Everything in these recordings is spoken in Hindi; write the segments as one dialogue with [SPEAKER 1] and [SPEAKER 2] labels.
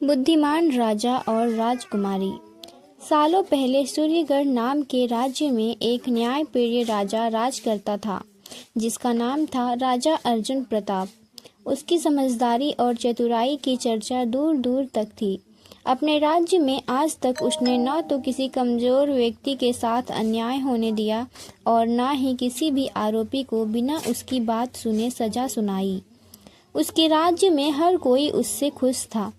[SPEAKER 1] बुद्धिमान राजा और राजकुमारी। सालों पहले सूर्यगढ़ नाम के राज्य में एक न्यायप्रिय राजा राज करता था, जिसका नाम था राजा अर्जुन प्रताप। उसकी समझदारी और चतुराई की चर्चा दूर दूर तक थी। अपने राज्य में आज तक उसने न तो किसी कमजोर व्यक्ति के साथ अन्याय होने दिया और न ही किसी भी आरोपी को बिना उसकी बात सुने सजा सुनाई। उसके राज्य में हर कोई उससे खुश था।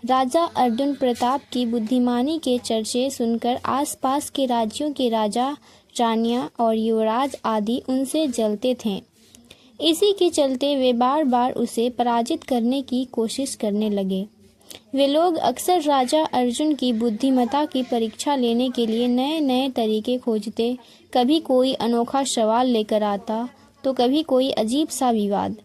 [SPEAKER 1] राजा अर्जुन प्रताप की बुद्धिमानी के चर्चे सुनकर आसपास के राज्यों के राजा, रानियां और युवराज आदि उनसे जलते थे। इसी के चलते वे बार बार उसे पराजित करने की कोशिश करने लगे। वे लोग अक्सर राजा अर्जुन की बुद्धिमत्ता की परीक्षा लेने के लिए नए नए तरीके खोजते। कभी कोई अनोखा सवाल लेकर आता तो कभी कोई अजीब सा विवाद,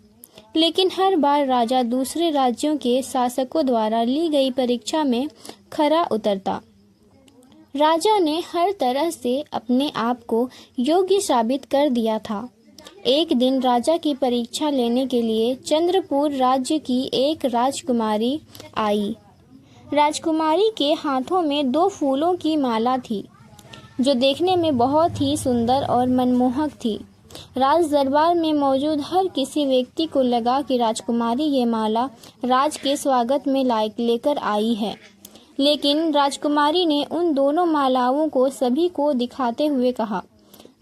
[SPEAKER 1] लेकिन हर बार राजा दूसरे राज्यों के शासकों द्वारा ली गई परीक्षा में खरा उतरता। राजा ने हर तरह से अपने आप को योग्य साबित कर दिया था। एक दिन राजा की परीक्षा लेने के लिए चंद्रपुर राज्य की एक राजकुमारी आई। राजकुमारी के हाथों में 2 फूलों की माला थी, जो देखने में बहुत ही सुंदर और मनमोहक थी। राज दरबार में मौजूद हर किसी व्यक्ति को लगा कि राजकुमारी ये माला राज के स्वागत में लेकर आई है। लेकिन राजकुमारी ने उन दोनों मालाओं को सभी को दिखाते हुए कहा,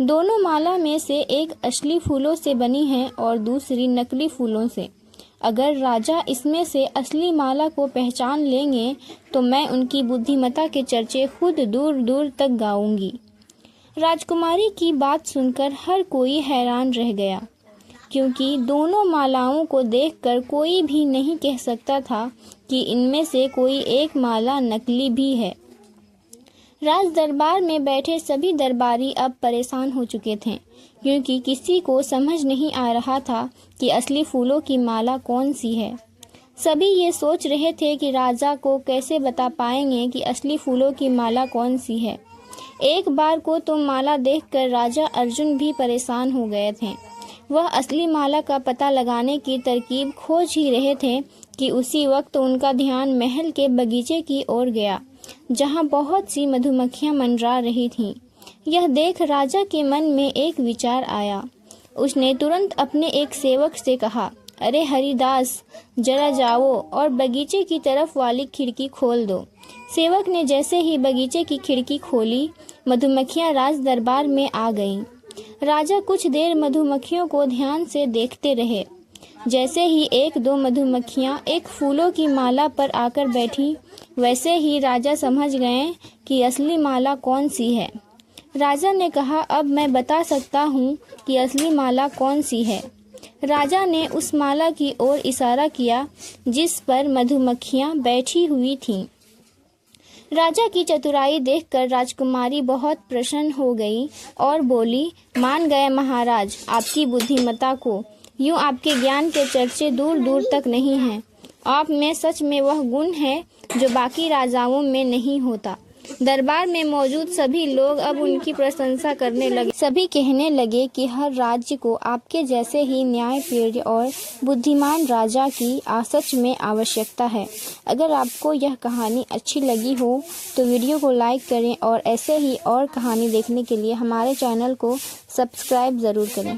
[SPEAKER 1] दोनों माला में से एक असली फूलों से बनी है और दूसरी नकली फूलों से। अगर राजा इसमें से असली माला को पहचान लेंगे तो मैं उनकी बुद्धिमत्ता के चर्चे खुद दूर दूर तक गाऊंगी। राजकुमारी की बात सुनकर हर कोई हैरान रह गया, क्योंकि दोनों मालाओं को देखकर कोई भी नहीं कह सकता था कि इनमें से कोई एक माला नकली भी है। राज दरबार में बैठे सभी दरबारी अब परेशान हो चुके थे, क्योंकि किसी को समझ नहीं आ रहा था कि असली फूलों की माला कौन सी है। सभी ये सोच रहे थे कि राजा को कैसे बता पाएंगे कि असली फूलों की माला कौन सी है। एक बार को तो माला देखकर राजा अर्जुन भी परेशान हो गए थे। वह असली माला का पता लगाने की तरकीब खोज ही रहे थे कि उसी वक्त उनका ध्यान महल के बगीचे की ओर गया, जहां बहुत सी मधुमक्खियां मंडरा रही थीं। यह देख राजा के मन में एक विचार आया। उसने तुरंत अपने एक सेवक से कहा, अरे हरिदास, जरा जाओ और बगीचे की तरफ वाली खिड़की खोल दो। सेवक ने जैसे ही बगीचे की खिड़की खोली, मधुमक्खियां राज दरबार में आ गईं। राजा कुछ देर मधुमक्खियों को ध्यान से देखते रहे। जैसे ही 1-2 मधुमक्खियां एक फूलों की माला पर आकर बैठी, वैसे ही राजा समझ गए कि असली माला कौन सी है। राजा ने कहा, अब मैं बता सकता हूँ कि असली माला कौन सी है। राजा ने उस माला की ओर इशारा किया जिस पर मधुमक्खियां बैठी हुई थीं। राजा की चतुराई देखकर राजकुमारी बहुत प्रसन्न हो गई और बोली, मान गए महाराज आपकी बुद्धिमत्ता को। यूं आपके ज्ञान के चर्चे दूर दूर तक नहीं हैं। आप में सच में वह गुण है जो बाकी राजाओं में नहीं होता। दरबार में मौजूद सभी लोग अब उनकी प्रशंसा करने लगे। सभी कहने लगे कि हर राज्य को आपके जैसे ही न्यायप्रिय और बुद्धिमान राजा की सच में आवश्यकता है। अगर आपको यह कहानी अच्छी लगी हो तो वीडियो को लाइक करें और ऐसे ही और कहानी देखने के लिए हमारे चैनल को सब्सक्राइब ज़रूर करें।